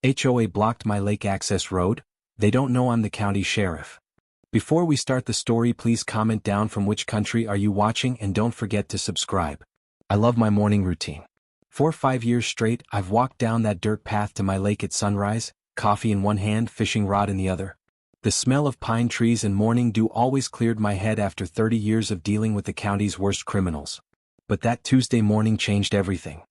HOA blocked my lake access road. They don't know I'm the county sheriff. Before we start the story, please comment down from which country are you watching and don't forget to subscribe. I love my morning routine. For 5 years straight, I've walked down that dirt path to my lake at sunrise, coffee in one hand, fishing rod in the other. The smell of pine trees and morning dew always cleared my head after 30 years of dealing with the county's worst criminals. But that Tuesday morning changed everything.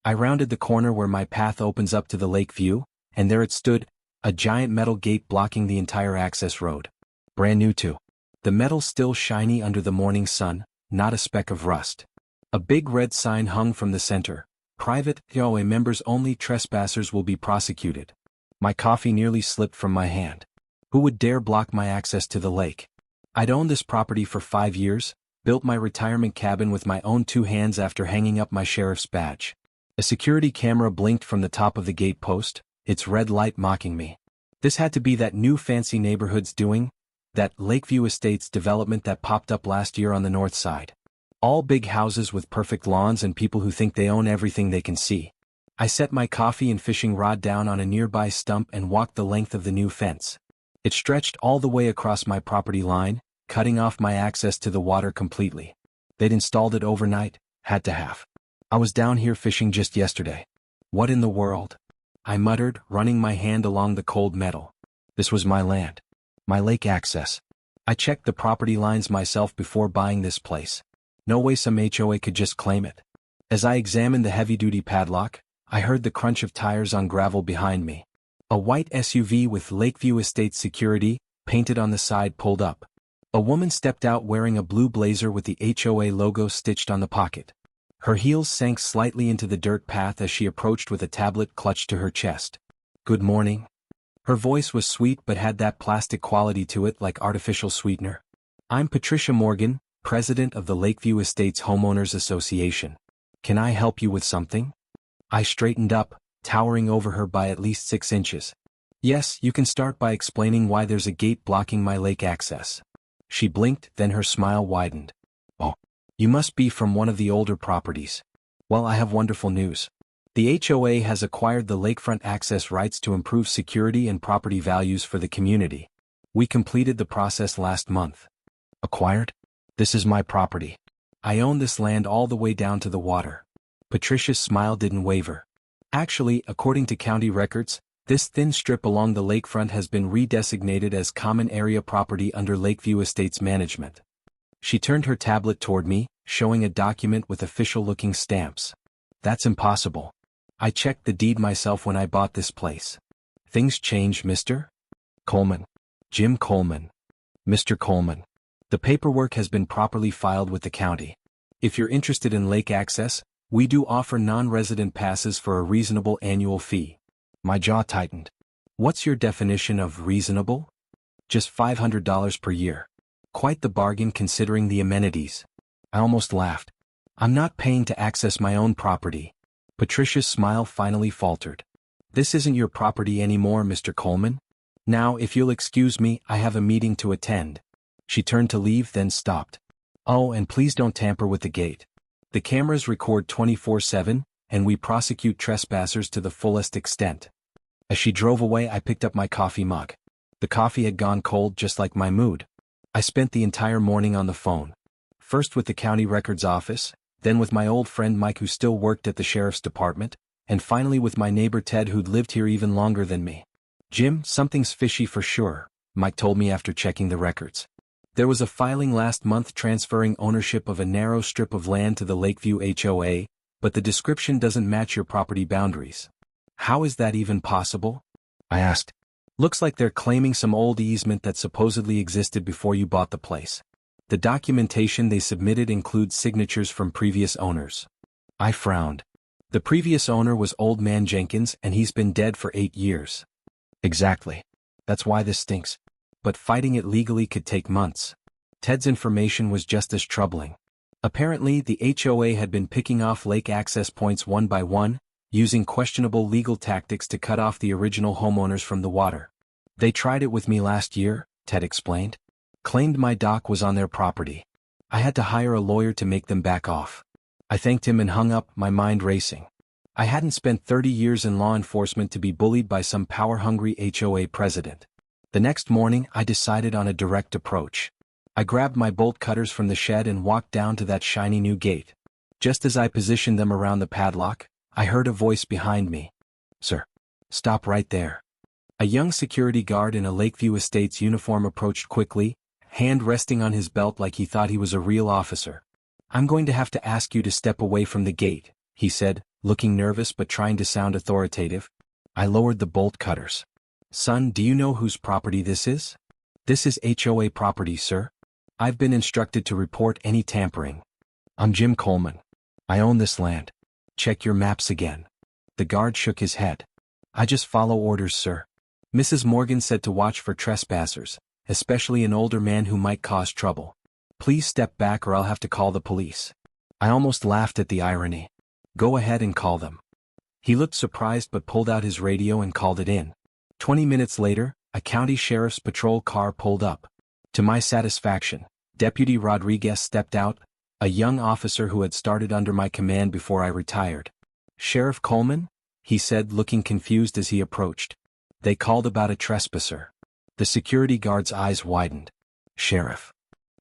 I rounded the corner where my path opens up to the lake view, and there it stood, a giant metal gate blocking the entire access road. Brand new too. The metal still shiny under the morning sun, not a speck of rust. A big red sign hung from the center. Private HOA members only, trespassers will be prosecuted. My coffee nearly slipped from my hand. Who would dare block my access to the lake? I'd owned this property for 5 years, built my retirement cabin with my own 2 hands after hanging up my sheriff's badge. A security camera blinked from the top of the gate post, its red light mocking me. This had to be that new fancy neighborhood's doing, that Lakeview Estates development that popped up last year on the north side. All big houses with perfect lawns and people who think they own everything they can see. I set my coffee and fishing rod down on a nearby stump and walked the length of the new fence. It stretched all the way across my property line, cutting off my access to the water completely. They'd installed it overnight, had to have. I was down here fishing just yesterday. What in the world? I muttered, running my hand along the cold metal. This was my land. My lake access. I checked the property lines myself before buying this place. No way some HOA could just claim it. As I examined the heavy-duty padlock, I heard the crunch of tires on gravel behind me. A white SUV with Lakeview Estates security, painted on the side, pulled up. A woman stepped out wearing a blue blazer with the HOA logo stitched on the pocket. Her heels sank slightly into the dirt path as she approached with a tablet clutched to her chest. "Good morning." Her voice was sweet but had that plastic quality to it, like artificial sweetener. "I'm Patricia Morgan, president of the Lakeview Estates Homeowners Association. Can I help you with something?" I straightened up, towering over her by at least 6 inches. "Yes, you can start by explaining why there's a gate blocking my lake access." She blinked, then her smile widened. "Oh, you must be from one of the older properties. Well, I have wonderful news. The HOA has acquired the lakefront access rights to improve security and property values for the community. We completed the process last month." "Acquired? This is my property. I own this land all the way down to the water." Patricia's smile didn't waver. "Actually, according to county records, this thin strip along the lakefront has been redesignated as common area property under Lakeview Estates management." She turned her tablet toward me, showing a document with official-looking stamps. "That's impossible. I checked the deed myself when I bought this place." "Things change, Mr. Coleman." "Jim Coleman." "Mr. Coleman. The paperwork has been properly filed with the county. If you're interested in lake access, we do offer non-resident passes for a reasonable annual fee." My jaw tightened. "What's your definition of reasonable?" "Just $500 per year. Quite the bargain considering the amenities." I almost laughed. "I'm not paying to access my own property." Patricia's smile finally faltered. "This isn't your property anymore, Mr. Coleman. Now, if you'll excuse me, I have a meeting to attend." She turned to leave, then stopped. "Oh, and please don't tamper with the gate. The cameras record 24/7, and we prosecute trespassers to the fullest extent." As she drove away, I picked up my coffee mug. The coffee had gone cold, just like my mood. I spent the entire morning on the phone. First with the county records office, then with my old friend Mike, who still worked at the sheriff's department, and finally with my neighbor Ted, who'd lived here even longer than me. "Jim, something's fishy for sure," Mike told me after checking the records. "There was a filing last month transferring ownership of a narrow strip of land to the Lakeview HOA, but the description doesn't match your property boundaries." "How is that even possible?" I asked. "Looks like they're claiming some old easement that supposedly existed before you bought the place. The documentation they submitted includes signatures from previous owners." I frowned. "The previous owner was Old Man Jenkins, and he's been dead for 8 years. "Exactly. That's why this stinks. But fighting it legally could take months." Ted's information was just as troubling. Apparently, the HOA had been picking off lake access points one by one, using questionable legal tactics to cut off the original homeowners from the water. "They tried it with me last year," Ted explained. "Claimed my dock was on their property. I had to hire a lawyer to make them back off." I thanked him and hung up, my mind racing. I hadn't spent 30 years in law enforcement to be bullied by some power-hungry HOA president. The next morning, I decided on a direct approach. I grabbed my bolt cutters from the shed and walked down to that shiny new gate. Just as I positioned them around the padlock, I heard a voice behind me. "Sir, stop right there." A young security guard in a Lakeview Estates uniform approached quickly, hand resting on his belt like he thought he was a real officer. "I'm going to have to ask you to step away from the gate," he said, looking nervous but trying to sound authoritative. I lowered the bolt cutters. "Son, do you know whose property this is?" "This is HOA property, sir. I've been instructed to report any tampering." "I'm Jim Coleman. I own this land. Check your maps again." The guard shook his head. "I just follow orders, sir. Mrs. Morgan said to watch for trespassers, especially an older man who might cause trouble. Please step back or I'll have to call the police." I almost laughed at the irony. "Go ahead and call them." He looked surprised but pulled out his radio and called it in. 20 minutes later, a county sheriff's patrol car pulled up. To my satisfaction, Deputy Rodriguez stepped out, a young officer who had started under my command before I retired. "Sheriff Coleman?" he said, looking confused as he approached. "They called about a trespasser." The security guard's eyes widened. "Sheriff."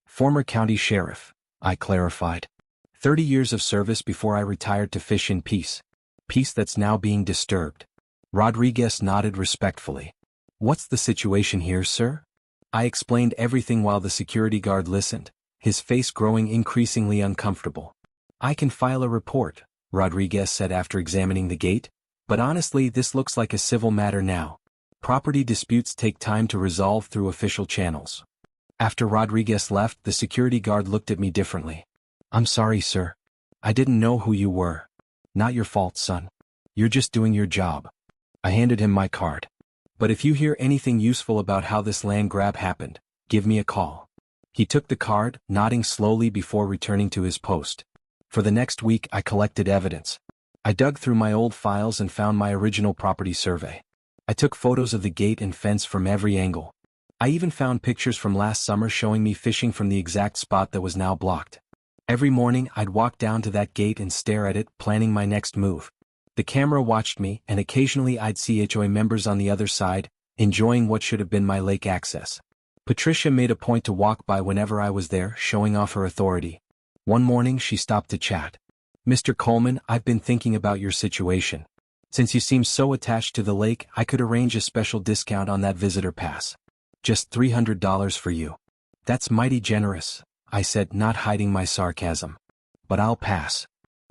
"Former county sheriff," I clarified. 30 years of service before I retired to fish in peace. Peace that's now being disturbed. Rodriguez nodded respectfully. "What's the situation here, sir?" I explained everything while the security guard listened, his face growing increasingly uncomfortable. "I can file a report," Rodriguez said after examining the gate, "but honestly this looks like a civil matter now. Property disputes take time to resolve through official channels." After Rodriguez left, the security guard looked at me differently. "I'm sorry, sir. I didn't know who you were." "Not your fault, son. You're just doing your job." I handed him my card. "But if you hear anything useful about how this land grab happened, give me a call." He took the card, nodding slowly before returning to his post. For the next week I collected evidence. I dug through my old files and found my original property survey. I took photos of the gate and fence from every angle. I even found pictures from last summer showing me fishing from the exact spot that was now blocked. Every morning I'd walk down to that gate and stare at it, planning my next move. The camera watched me, and occasionally I'd see HOA members on the other side, enjoying what should have been my lake access. Patricia made a point to walk by whenever I was there, showing off her authority. One morning she stopped to chat. "Mr. Coleman, I've been thinking about your situation. Since you seem so attached to the lake, I could arrange a special discount on that visitor pass. Just $300 for you." "That's mighty generous," I said, not hiding my sarcasm. "But I'll pass."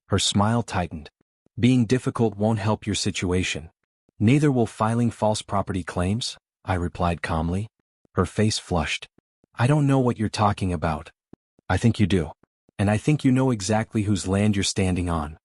Her smile tightened. "Being difficult won't help your situation. Neither will filing false property claims," I replied calmly. Her face flushed. "I don't know what you're talking about." "I think you do. And I think you know exactly whose land you're standing on."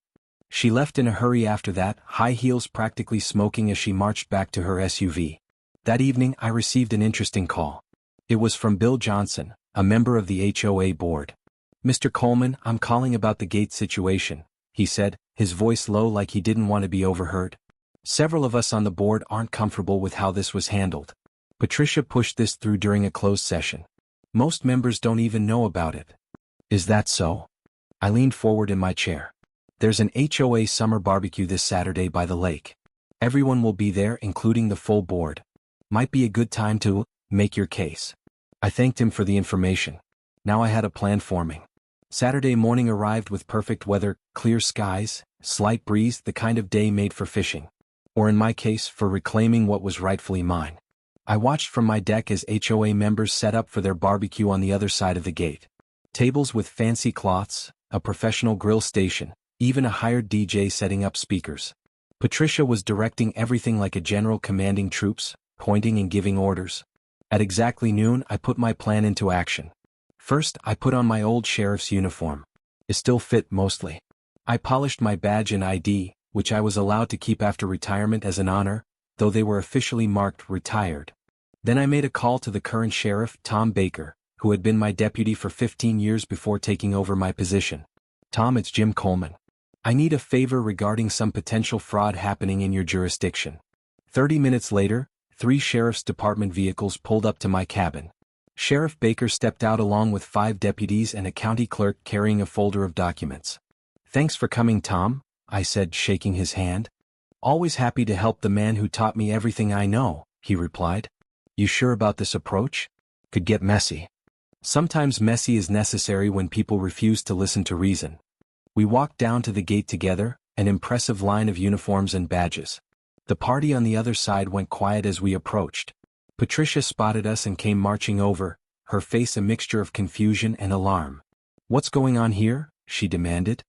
She left in a hurry after that, high heels practically smoking as she marched back to her SUV. That evening I received an interesting call. It was from Bill Johnson, a member of the HOA board. "Mr. Coleman, I'm calling about the gate situation," he said, his voice low like he didn't want to be overheard. "Several of us on the board aren't comfortable with how this was handled. Patricia pushed this through during a closed session. Most members don't even know about it." "Is that so?" I leaned forward in my chair. "There's an HOA summer barbecue this Saturday by the lake. Everyone will be there, including the full board. Might be a good time to make your case." I thanked him for the information. Now I had a plan forming. Saturday morning arrived with perfect weather, clear skies, slight breeze, the kind of day made for fishing. Or in my case, for reclaiming what was rightfully mine. I watched from my deck as HOA members set up for their barbecue on the other side of the gate. Tables with fancy cloths, a professional grill station, even a hired DJ setting up speakers. Patricia was directing everything like a general commanding troops, pointing and giving orders. At exactly noon, I put my plan into action. First, I put on my old sheriff's uniform. It still fit mostly. I polished my badge and ID, which I was allowed to keep after retirement as an honor, though they were officially marked retired. Then I made a call to the current sheriff, Tom Baker, who had been my deputy for 15 years before taking over my position. "Tom, it's Jim Coleman. I need a favor regarding some potential fraud happening in your jurisdiction." 30 minutes later, 3 sheriff's department vehicles pulled up to my cabin. Sheriff Baker stepped out along with 5 deputies and a county clerk carrying a folder of documents. "Thanks for coming, Tom," I said, shaking his hand. Always happy to help the man who taught me everything I know, he replied. You sure about this approach? Could get messy. Sometimes messy is necessary when people refuse to listen to reason. We walked down to the gate together, an impressive line of uniforms and badges. The party on the other side went quiet as we approached. Patricia spotted us and came marching over, her face a mixture of confusion and alarm. What's going on here? She demanded.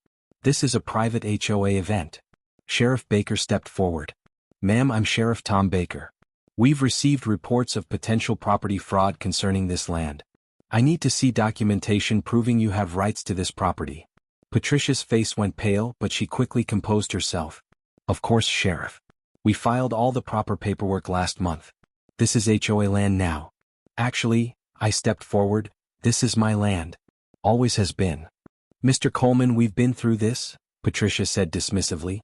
This is a private HOA event. Sheriff Baker stepped forward. Ma'am, I'm Sheriff Tom Baker. We've received reports of potential property fraud concerning this land. I need to see documentation proving you have rights to this property. Patricia's face went pale, but she quickly composed herself. Of course, Sheriff. We filed all the proper paperwork last month. This is HOA land now. Actually, I stepped forward, this is my land. Always has been. Mr. Coleman, we've been through this, Patricia said dismissively.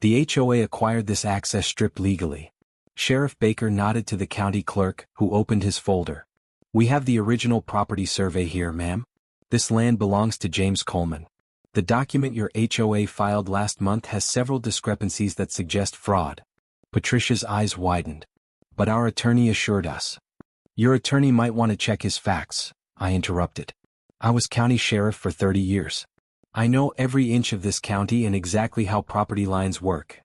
The HOA acquired this access strip legally. Sheriff Baker nodded to the county clerk, who opened his folder. We have the original property survey here, ma'am. This land belongs to James Coleman. The document your HOA filed last month has several discrepancies that suggest fraud. Patricia's eyes widened. But our attorney assured us. Your attorney might want to check his facts, I interrupted. I was county sheriff for 30 years. I know every inch of this county and exactly how property lines work.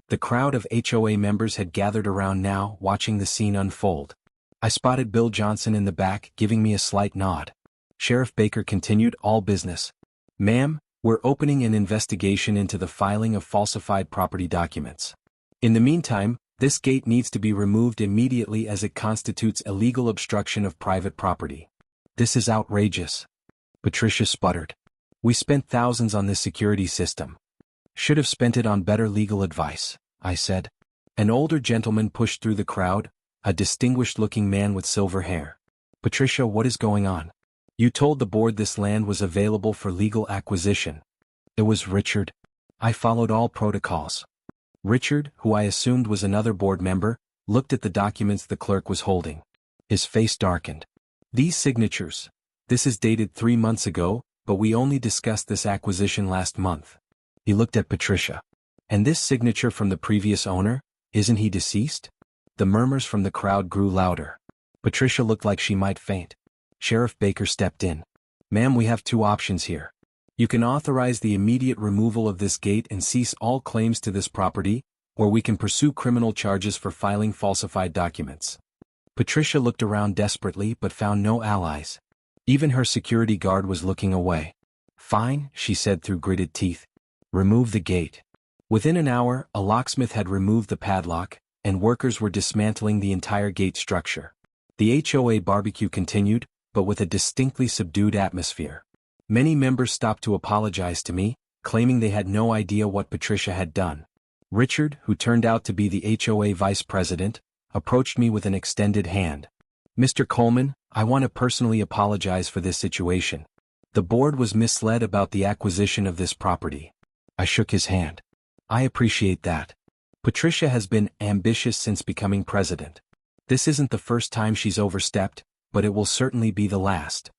The crowd of HOA members had gathered around now, watching the scene unfold. I spotted Bill Johnson in the back, giving me a slight nod. Sheriff Baker continued, all business. Ma'am, we're opening an investigation into the filing of falsified property documents. In the meantime, this gate needs to be removed immediately as it constitutes illegal obstruction of private property. This is outrageous. Patricia sputtered. We spent thousands on this security system. Should have spent it on better legal advice, I said. An older gentleman pushed through the crowd, a distinguished-looking man with silver hair. Patricia, what is going on? You told the board this land was available for legal acquisition. It was Richard. I followed all protocols. Richard, who I assumed was another board member, looked at the documents the clerk was holding. His face darkened. These signatures. This is dated 3 months ago, but we only discussed this acquisition last month. He looked at Patricia. And this signature from the previous owner, isn't he deceased? The murmurs from the crowd grew louder. Patricia looked like she might faint. Sheriff Baker stepped in. Ma'am, we have 2 options here. You can authorize the immediate removal of this gate and cease all claims to this property, or we can pursue criminal charges for filing falsified documents. Patricia looked around desperately but found no allies. Even her security guard was looking away. Fine, she said through gritted teeth. Remove the gate. Within an hour, a locksmith had removed the padlock, and workers were dismantling the entire gate structure. The HOA barbecue continued, but with a distinctly subdued atmosphere. Many members stopped to apologize to me, claiming they had no idea what Patricia had done. Richard, who turned out to be the HOA vice president, approached me with an extended hand. Mr. Coleman, I want to personally apologize for this situation. The board was misled about the acquisition of this property. I shook his hand. I appreciate that. Patricia has been ambitious since becoming president. This isn't the first time she's overstepped, but it will certainly be the last.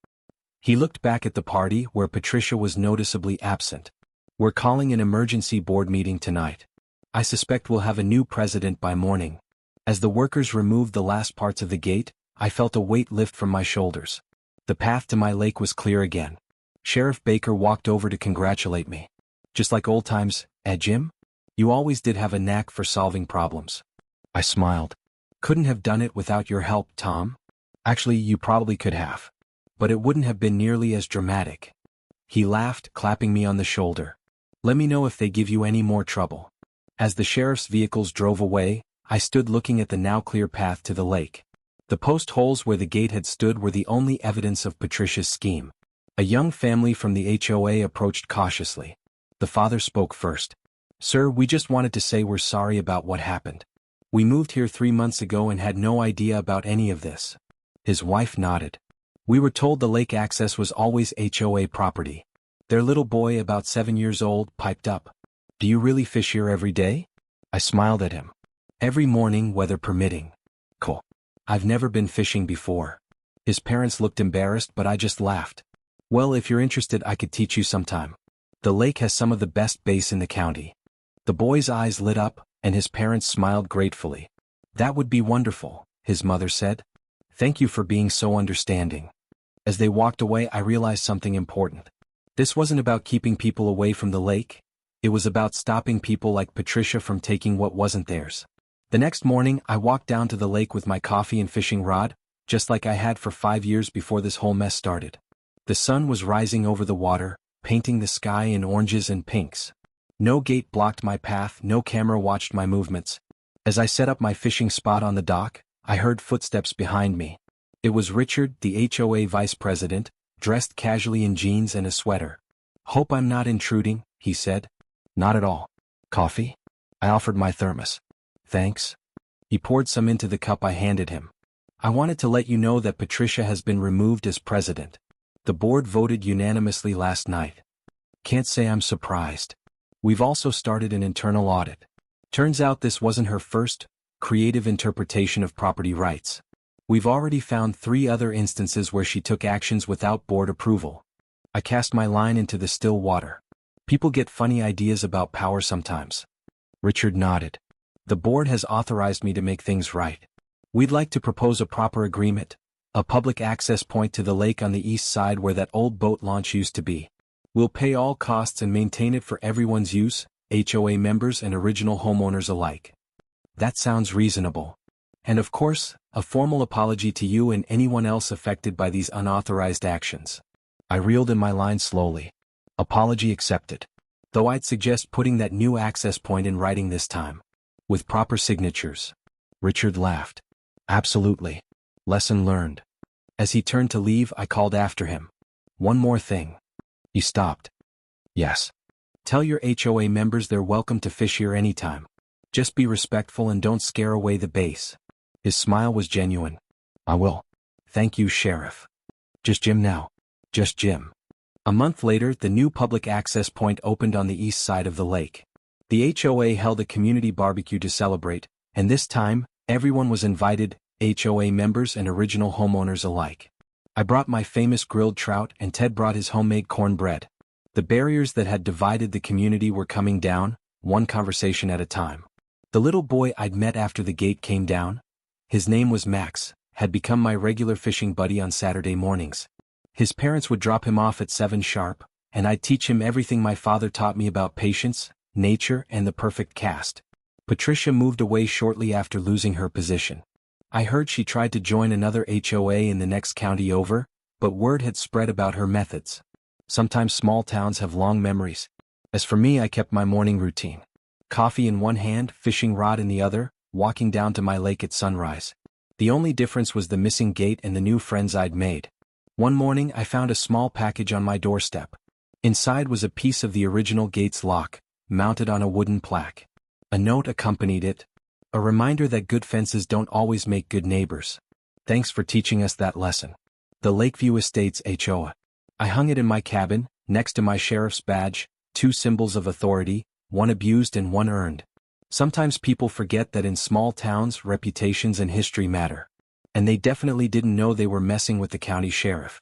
He looked back at the party where Patricia was noticeably absent. We're calling an emergency board meeting tonight. I suspect we'll have a new president by morning. As the workers removed the last parts of the gate, I felt a weight lift from my shoulders. The path to my lake was clear again. Sheriff Baker walked over to congratulate me. Just like old times, Jim? You always did have a knack for solving problems. I smiled. Couldn't have done it without your help, Tom. Actually, you probably could have. But it wouldn't have been nearly as dramatic. He laughed, clapping me on the shoulder. Let me know if they give you any more trouble. As the sheriff's vehicles drove away, I stood looking at the now clear path to the lake. The post holes where the gate had stood were the only evidence of Patricia's scheme. A young family from the HOA approached cautiously. The father spoke first. Sir, we just wanted to say we're sorry about what happened. We moved here 3 months ago and had no idea about any of this. His wife nodded. We were told the lake access was always HOA property. Their little boy, about 7 years old, piped up. Do you really fish here every day? I smiled at him. Every morning, weather permitting. Cool. I've never been fishing before. His parents looked embarrassed, but I just laughed. Well, if you're interested, I could teach you sometime. The lake has some of the best bass in the county. The boy's eyes lit up, and his parents smiled gratefully. "That would be wonderful," his mother said. "Thank you for being so understanding." As they walked away, I realized something important. This wasn't about keeping people away from the lake. It was about stopping people like Patricia from taking what wasn't theirs. The next morning, I walked down to the lake with my coffee and fishing rod, just like I had for 5 years before this whole mess started. The sun was rising over the water, painting the sky in oranges and pinks. No gate blocked my path, no camera watched my movements. As I set up my fishing spot on the dock, I heard footsteps behind me. It was Richard, the HOA vice president, dressed casually in jeans and a sweater. "Hope I'm not intruding," he said. "Not at all. Coffee?" I offered my thermos. "Thanks." He poured some into the cup I handed him. "I wanted to let you know that Patricia has been removed as president. The board voted unanimously last night." Can't say I'm surprised. We've also started an internal audit. Turns out this wasn't her first creative interpretation of property rights. We've already found 3 other instances where she took actions without board approval. I cast my line into the still water. People get funny ideas about power sometimes. Richard nodded. "The board has authorized me to make things right. We'd like to propose a proper agreement, a public access point to the lake on the east side where that old boat launch used to be. We'll pay all costs and maintain it for everyone's use, HOA members and original homeowners alike." That sounds reasonable. And of course, a formal apology to you and anyone else affected by these unauthorized actions. I reeled in my line slowly. Apology accepted. Though I'd suggest putting that new access point in writing this time. With proper signatures. Richard laughed. "Absolutely. Lesson learned." As he turned to leave, I called after him. "One more thing." He stopped. "Yes. Tell your HOA members they're welcome to fish here anytime. Just be respectful and don't scare away the base." His smile was genuine. "I will. Thank you, Sheriff." "Just Jim now." "Just Jim." A month later, the new public access point opened on the east side of the lake. The HOA held a community barbecue to celebrate, and this time, everyone was invited, HOA members and original homeowners alike. I brought my famous grilled trout and Ted brought his homemade cornbread. The barriers that had divided the community were coming down, one conversation at a time. The little boy I'd met after the gate came down, his name was Max, had become my regular fishing buddy on Saturday mornings. His parents would drop him off at 7 sharp, and I'd teach him everything my father taught me about patience, nature, and the perfect cast. Patricia moved away shortly after losing her position. I heard she tried to join another HOA in the next county over, but word had spread about her methods. Sometimes small towns have long memories. As for me, I kept my morning routine. Coffee in one hand, fishing rod in the other, walking down to my lake at sunrise. The only difference was the missing gate and the new friends I'd made. One morning I found a small package on my doorstep. Inside was a piece of the original gate's lock, mounted on a wooden plaque. A note accompanied it. A reminder that good fences don't always make good neighbors. Thanks for teaching us that lesson. The Lakeview Estates HOA. I hung it in my cabin, next to my sheriff's badge, 2 symbols of authority, one abused and one earned. Sometimes people forget that in small towns reputations and history matter. And they definitely didn't know they were messing with the county sheriff.